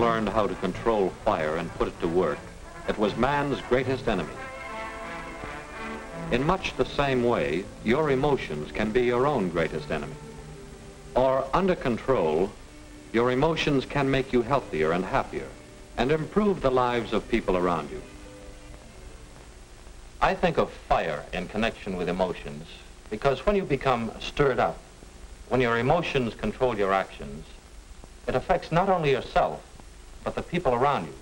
man learned how to control fire and put it to work, it was man's greatest enemy. In much the same way, your emotions can be your own greatest enemy. Or under control, your emotions can make you healthier and happier and improve the lives of people around you. I think of fire in connection with emotions because when you become stirred up, when your emotions control your actions, it affects not only yourself, but the people around you.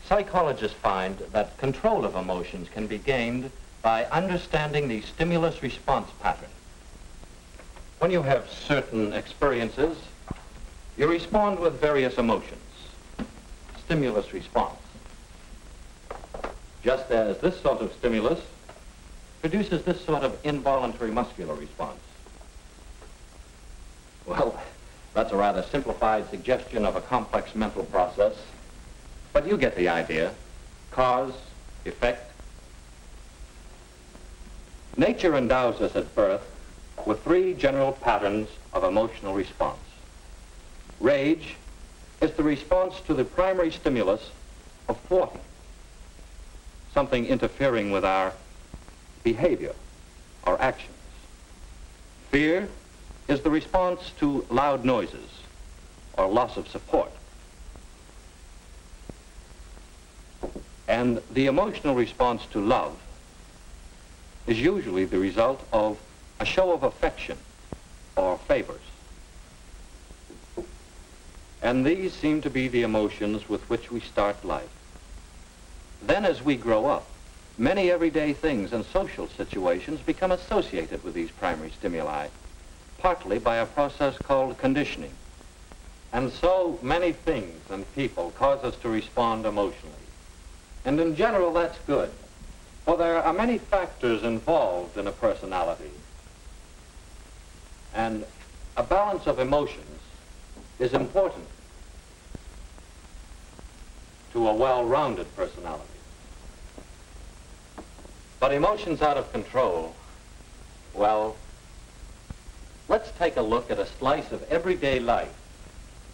Psychologists find that control of emotions can be gained by understanding the stimulus-response pattern. When you have certain experiences, you respond with various emotions. Stimulus response. Just as this sort of stimulus produces this sort of involuntary muscular response. Well, that's a rather simplified suggestion of a complex mental process, but you get the idea. Cause, effect. Nature endows us at birth with three general patterns of emotional response. Rage is the response to the primary stimulus of thwarting, something interfering with our behavior or actions. Fear is the response to loud noises or loss of support. And the emotional response to love is usually the result of a show of affection or favors. And these seem to be the emotions with which we start life. Then as we grow up, many everyday things and social situations become associated with these primary stimuli, partly by a process called conditioning. And so many things and people cause us to respond emotionally. And in general, that's good, for there are many factors involved in a personality. And a balance of emotions is important to a well-rounded personality. But emotions out of control, well, let's take a look at a slice of everyday life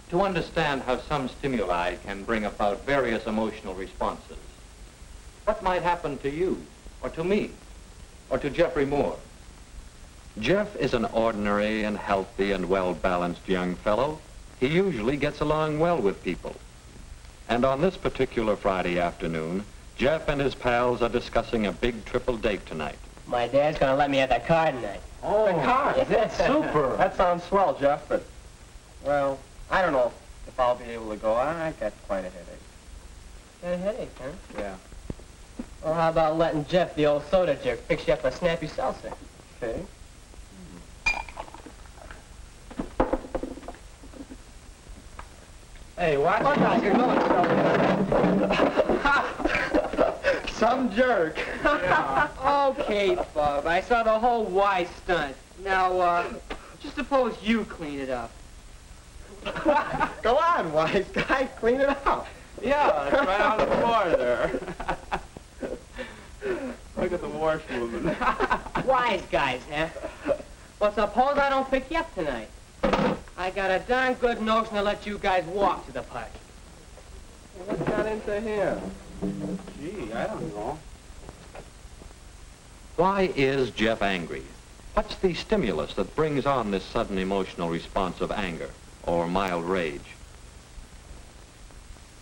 to understand how some stimuli can bring about various emotional responses. What might happen to you, or to me, or to Jeffrey Moore? Jeff is an ordinary and healthy and well-balanced young fellow. He usually gets along well with people. And on this particular Friday afternoon, Jeff and his pals are discussing a big triple date tonight. My dad's gonna let me have the car tonight. Oh, the car? That's super. That sounds swell, Jeff, but, well, I don't know if I'll be able to go. I got quite a headache. Got a headache, huh? Yeah. Well, how about letting Jeff, the old soda jerk, fix you up a snappy seltzer? Okay. Hey, watch out. You're going some jerk. Yeah. Okay, Bub. I saw the whole Y stunt. Now, just suppose you clean it up. Go on, wise guy. Clean it up. Yeah, it's right on the floor there. Look at the wash moving. Wise guys, huh? Well, suppose I don't pick you up tonight. I got a darn good notion to let you guys walk to the park. What got into him? Gee, I don't know. Why is Jeff angry? What's the stimulus that brings on this sudden emotional response of anger or mild rage?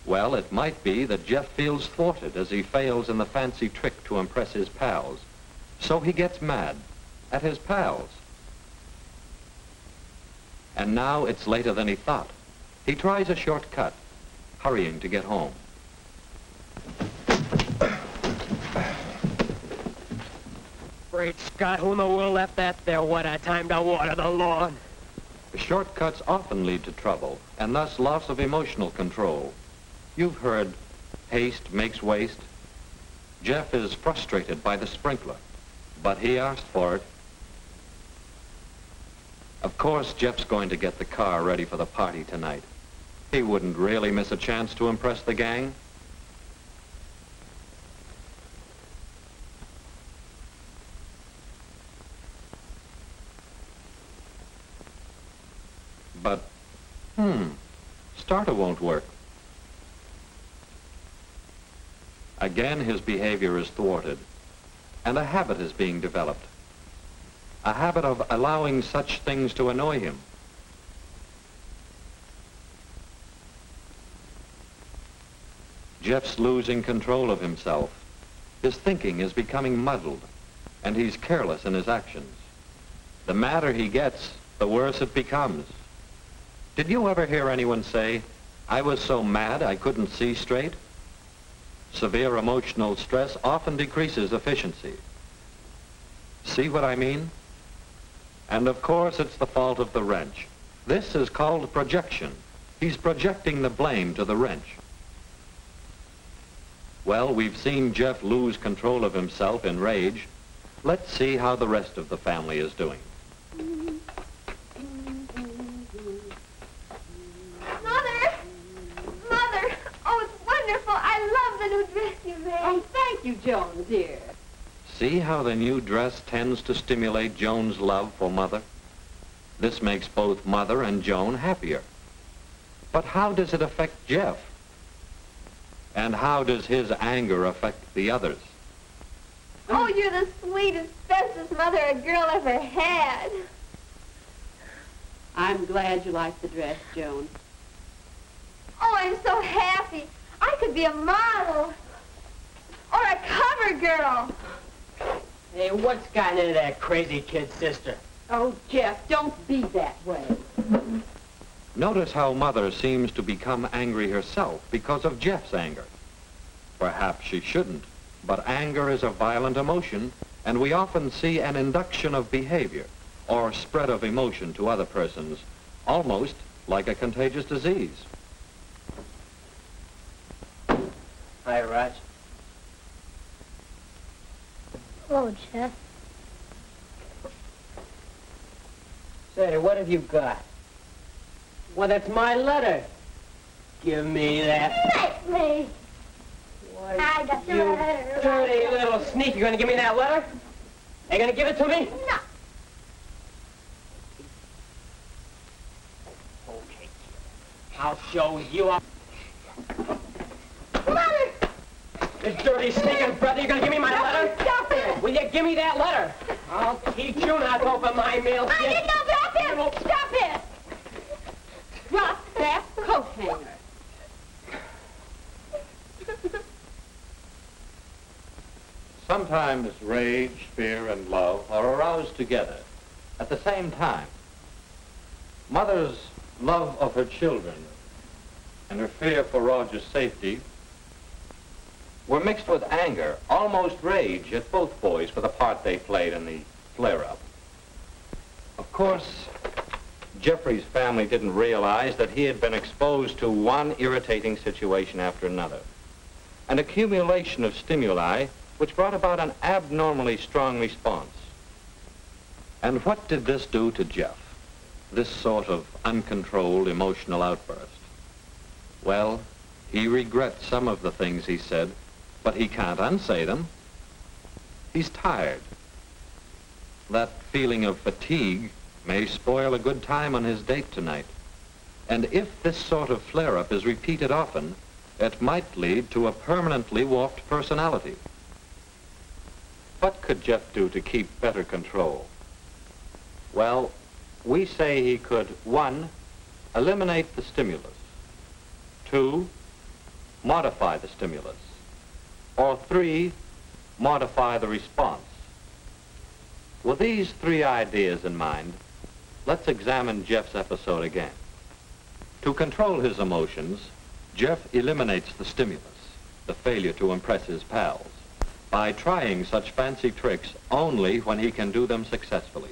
Well, it might be that Jeff feels thwarted as he fails in the fancy trick to impress his pals. So he gets mad at his pals. And now it's later than he thought. He tries a shortcut, hurrying to get home. Great Scott, who in the world left that there? What a time to water the lawn. Shortcuts often lead to trouble, and thus loss of emotional control. You've heard, haste makes waste. Jeff is frustrated by the sprinkler, but he asked for it. Of course, Jeff's going to get the car ready for the party tonight. He wouldn't really miss a chance to impress the gang. But, starter won't work. Again, his behavior is thwarted, and a habit is being developed. A habit of allowing such things to annoy him. Jeff's losing control of himself. His thinking is becoming muddled, and he's careless in his actions. The madder he gets, the worse it becomes. Did you ever hear anyone say, "I was so mad I couldn't see straight"? Severe emotional stress often decreases efficiency. See what I mean? And of course, it's the fault of the wrench. This is called projection. He's projecting the blame to the wrench. Well, we've seen Jeff lose control of himself in rage. Let's see how the rest of the family is doing. Mother! Mother! Oh, it's wonderful. I love the new dress you made. Oh, thank you, Joan, dear. See how the new dress tends to stimulate Joan's love for Mother? This makes both Mother and Joan happier. But how does it affect Jeff? And how does his anger affect the others? Oh, you're the sweetest, bestest mother a girl ever had. I'm glad you like the dress, Joan. Oh, I'm so happy. I could be a model. Or a cover girl. Hey, what's gotten into that crazy kid's sister? Oh, Jeff, don't be that way. Notice how Mother seems to become angry herself because of Jeff's anger. Perhaps she shouldn't, but anger is a violent emotion, and we often see an induction of behavior or spread of emotion to other persons, almost like a contagious disease. Hi, Raj. Hello, Jeff. Say, what have you got? Well, that's my letter. Give me that. Let me. Why, I got your you letter. dirty little sneak. You gonna give me that letter? Are you gonna give it to me? No. Okay, I'll show you up. Mother! You dirty sneaking brother, you gonna give me my letter? Stop it! Will you give me that letter? I'll teach you not to open my mail. I didn't know about him! Stop it! Drop that coat hanger. Sometimes rage, fear, and love are aroused together at the same time. Mother's love of her children and her fear for Roger's safety were mixed with anger, almost rage, at both boys for the part they played in the flare-up. Of course, Jeffrey's family didn't realize that he had been exposed to one irritating situation after another, an accumulation of stimuli which brought about an abnormally strong response. And what did this do to Jeff, this sort of uncontrolled emotional outburst? Well, he regrets some of the things he said, but he can't unsay them. He's tired. That feeling of fatigue may spoil a good time on his date tonight. And if this sort of flare-up is repeated often, it might lead to a permanently warped personality. What could Jeff do to keep better control? Well, we say he could, 1, eliminate the stimulus, 2, modify the stimulus, or 3, modify the response. With these 3 ideas in mind, let's examine Jeff's episode again. To control his emotions, Jeff eliminates the stimulus, the failure to impress his pals, by trying such fancy tricks only when he can do them successfully.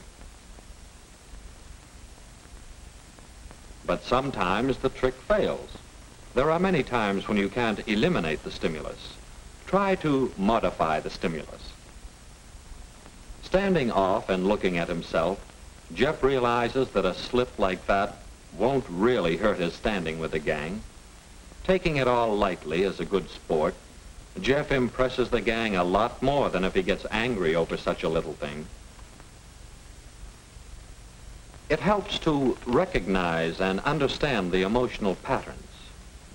But sometimes the trick fails. There are many times when you can't eliminate the stimulus. Try to modify the stimulus. Standing off and looking at himself, Jeff realizes that a slip like that won't really hurt his standing with the gang. Taking it all lightly as a good sport, Jeff impresses the gang a lot more than if he gets angry over such a little thing. It helps to recognize and understand the emotional patterns.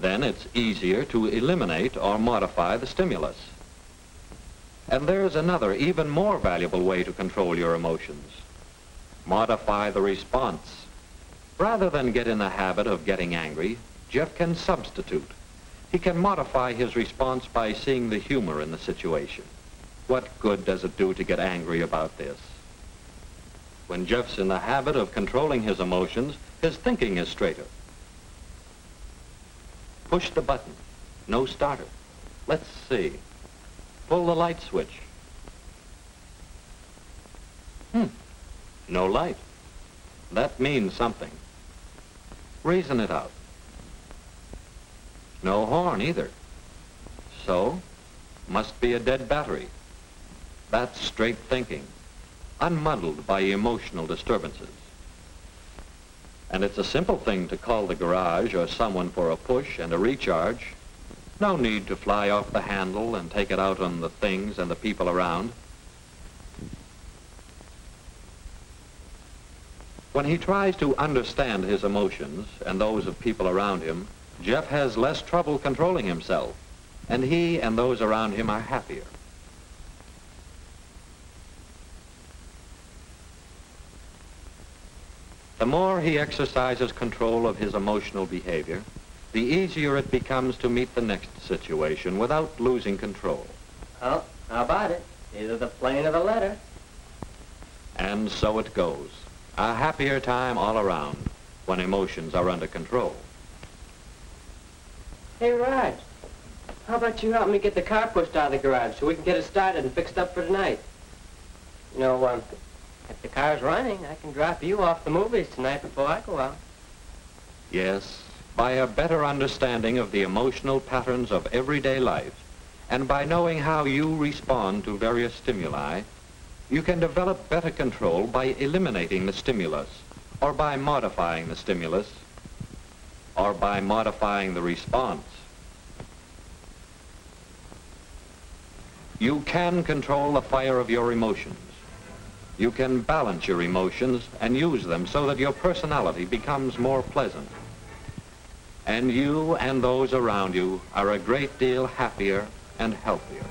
Then it's easier to eliminate or modify the stimulus. And there's another, even more valuable way to control your emotions. Modify the response. Rather than get in the habit of getting angry, Jeff can substitute. He can modify his response by seeing the humor in the situation. What good does it do to get angry about this? When Jeff's in the habit of controlling his emotions, his thinking is straighter. Push the button. No starter. Let's see. Pull the light switch. No light. That means something. Reason it out. No horn either. So, must be a dead battery. That's straight thinking, unmuddled by emotional disturbances. And it's a simple thing to call the garage or someone for a push and a recharge. No need to fly off the handle and take it out on the things and the people around. When he tries to understand his emotions and those of people around him, Jeff has less trouble controlling himself, and he and those around him are happier. The more he exercises control of his emotional behavior, the easier it becomes to meet the next situation without losing control. Oh, how about it? Either the plane or the letter. And so it goes. A happier time all around when emotions are under control. Hey, Raj, how about you help me get the car pushed out of the garage so we can get it started and fixed up for tonight? You know, if the car's running, I can drop you off the movies tonight before I go out. Yes, by a better understanding of the emotional patterns of everyday life, and by knowing how you respond to various stimuli, you can develop better control by eliminating the stimulus, or by modifying the stimulus, or by modifying the response. You can control the fire of your emotions. You can balance your emotions and use them so that your personality becomes more pleasant. And you and those around you are a great deal happier and healthier.